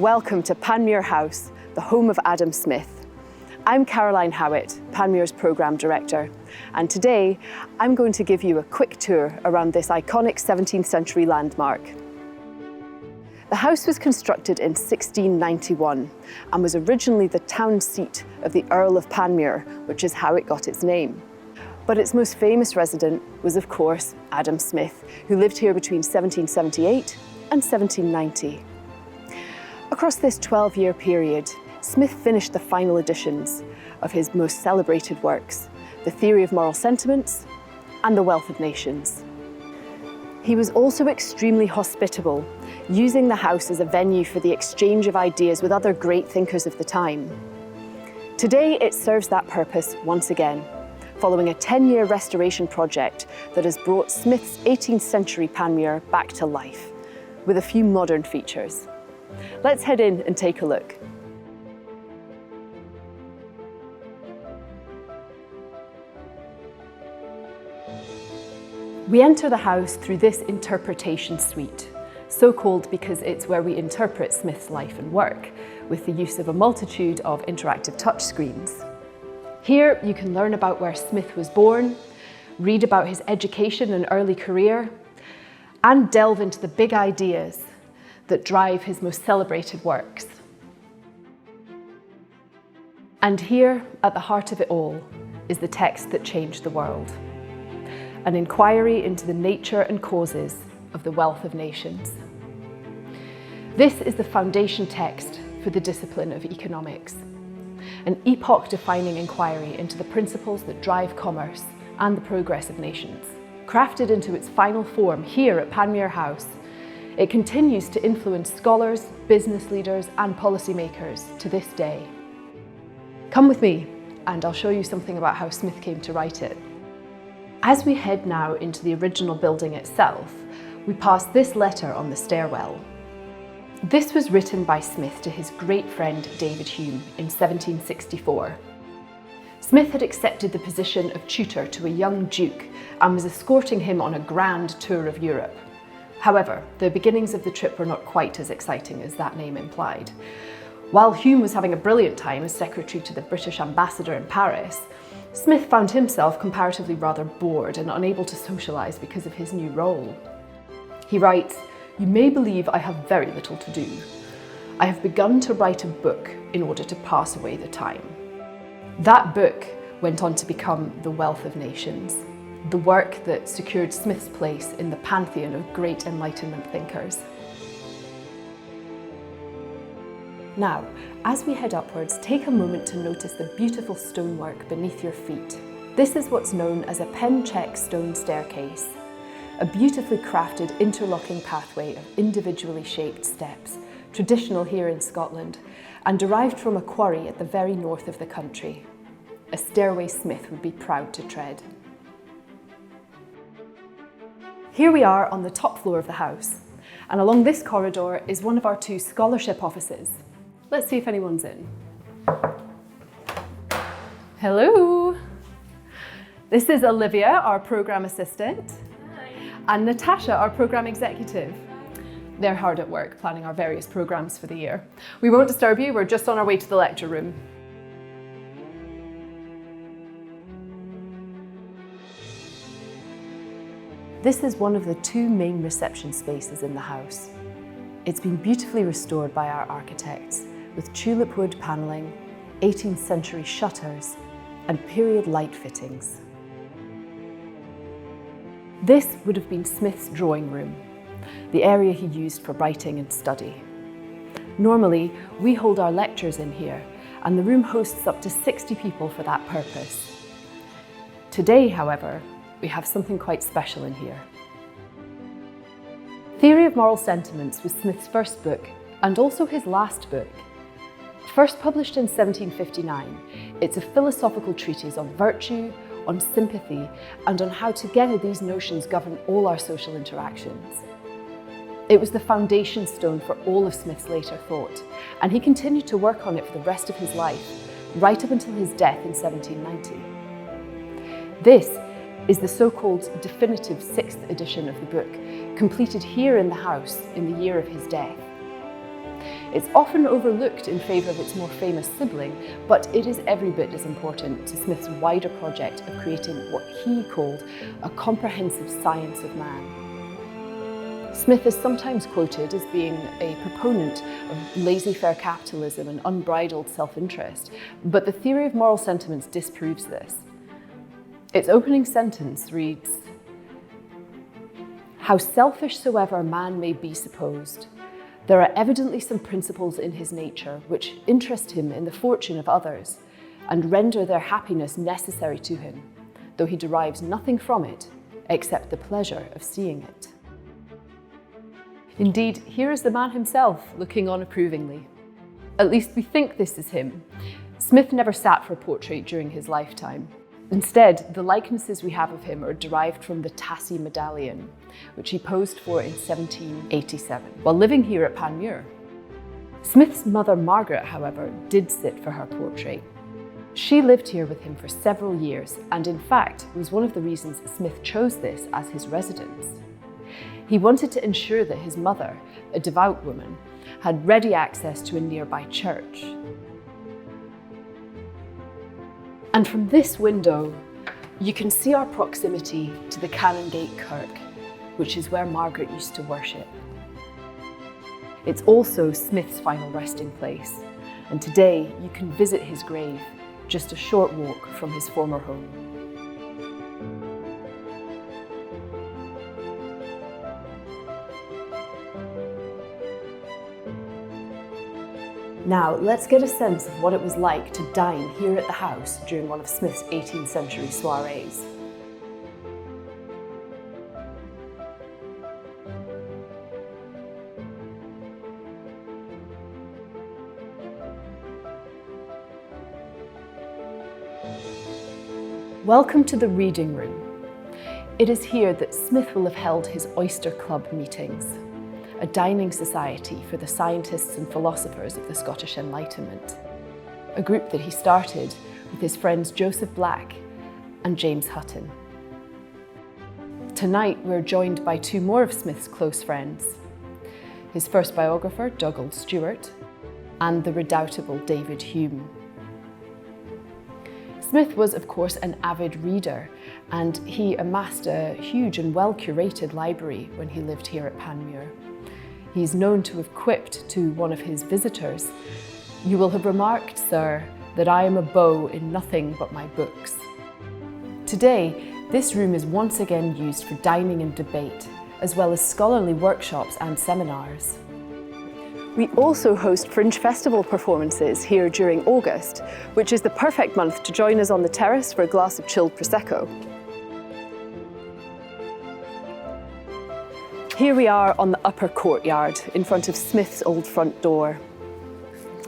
welcome to Panmure House, the home of Adam Smith. I'm Caroline Howitt, Panmure's Programme Director, and today I'm going to give you a quick tour around this iconic 17th century landmark. The house was constructed in 1691 and was originally the town seat of the Earl of Panmure, which is how it got its name. But its most famous resident was, of course, Adam Smith, who lived here between 1778 and 1790. Across this 12-year period, Smith finished the final editions of his most celebrated works, The Theory of Moral Sentiments and The Wealth of Nations. He was also extremely hospitable, using the house as a venue for the exchange of ideas with other great thinkers of the time. Today, it serves that purpose once again, following a 10-year restoration project that has brought Smith's 18th century Panmure back to life, with a few modern features. Let's head in and take a look. We enter the house through this interpretation suite, so called because it's where we interpret Smith's life and work, with the use of a multitude of interactive touchscreens. Here you can learn about where Smith was born, read about his education and early career, and delve into the big ideas that drive his most celebrated works. And here, at the heart of it all, is the text that changed the world. An inquiry into the nature and causes of the wealth of nations. This is the foundation text for the discipline of economics, an epoch-defining inquiry into the principles that drive commerce and the progress of nations. Crafted into its final form here at Panmure House, it continues to influence scholars, business leaders and policymakers to this day. Come with me and I'll show you something about how Smith came to write it. As we head now into the original building itself, we pass this letter on the stairwell. This was written by Smith to his great friend David Hume in 1764. Smith had accepted the position of tutor to a young duke and was escorting him on a grand tour of Europe. However, the beginnings of the trip were not quite as exciting as that name implied. While Hume was having a brilliant time as secretary to the British ambassador in Paris, Smith found himself comparatively rather bored and unable to socialise because of his new role. He writes, "You may believe I have very little to do. I have begun to write a book in order to pass away the time." That book went on to become The Wealth of Nations, the work that secured Smith's place in the pantheon of great Enlightenment thinkers. Now, as we head upwards, take a moment to notice the beautiful stonework beneath your feet. This is what's known as a pen-check stone staircase, a beautifully crafted interlocking pathway of individually shaped steps, traditional here in Scotland, and derived from a quarry at the very north of the country. A stairway Smith would be proud to tread. Here we are on the top floor of the house, and along this corridor is one of our two scholarship offices. Let's see if anyone's in. Hello. This is Olivia, our programme assistant. Hi. And Natasha, our programme executive. They're hard at work planning our various programmes for the year. We won't disturb you, we're just on our way to the lecture room. This is one of the two main reception spaces in the house. It's been beautifully restored by our architects, with tulip wood panelling, 18th century shutters, and period light fittings. This would have been Smith's drawing room, the area he used for writing and study. Normally, we hold our lectures in here, and the room hosts up to 60 people for that purpose. Today, however, we have something quite special in here. Theory of Moral Sentiments was Smith's first book, and also his last book. First published in 1759, it's a philosophical treatise on virtue, on sympathy, and on how together these notions govern all our social interactions. It was the foundation stone for all of Smith's later thought, and he continued to work on it for the rest of his life, right up until his death in 1790. This is the so-called definitive 6th edition of the book, completed here in the house in the year of his death. It's often overlooked in favour of its more famous sibling, but it is every bit as important to Smith's wider project of creating what he called a comprehensive science of man. Smith is sometimes quoted as being a proponent of laissez-faire capitalism and unbridled self-interest, but the theory of moral sentiments disproves this. Its opening sentence reads, "How selfish soever man may be supposed, there are evidently some principles in his nature which interest him in the fortune of others and render their happiness necessary to him, though he derives nothing from it except the pleasure of seeing it." Indeed, here is the man himself looking on approvingly. At least we think this is him. Smith never sat for a portrait during his lifetime. Instead, the likenesses we have of him are derived from the Tassie medallion, which he posed for in 1787, while living here at Panmure. Smith's mother, Margaret, however, did sit for her portrait. She lived here with him for several years, and in fact was one of the reasons Smith chose this as his residence. He wanted to ensure that his mother, a devout woman, had ready access to a nearby church. And from this window, you can see our proximity to the Canongate Kirk, which is where Margaret used to worship. It's also Smith's final resting place, and today you can visit his grave, just a short walk from his former home. Now, let's get a sense of what it was like to dine here at the house during one of Smith's 18th century soirees. Welcome to the reading room. It is here that Smith will have held his Oyster Club meetings, a dining society for the scientists and philosophers of the Scottish Enlightenment, a group that he started with his friends Joseph Black and James Hutton. Tonight we're joined by two more of Smith's close friends, his first biographer, Dougal Stewart, and the redoubtable David Hume. Smith was, of course, an avid reader, and he amassed a huge and well-curated library when he lived here at Panmure. He's known to have quipped to one of his visitors, "You will have remarked, sir, that I am a beau in nothing but my books." Today, this room is once again used for dining and debate, as well as scholarly workshops and seminars. We also host Fringe Festival performances here during August, which is the perfect month to join us on the terrace for a glass of chilled Prosecco. Here we are on the upper courtyard in front of Smith's old front door.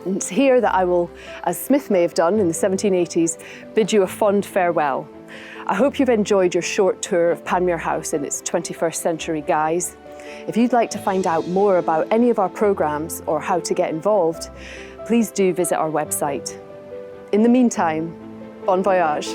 And it's here that I will, as Smith may have done in the 1780s, bid you a fond farewell. I hope you've enjoyed your short tour of Panmure House in its 21st century guise. If you'd like to find out more about any of our programmes or how to get involved, please do visit our website. In the meantime, bon voyage.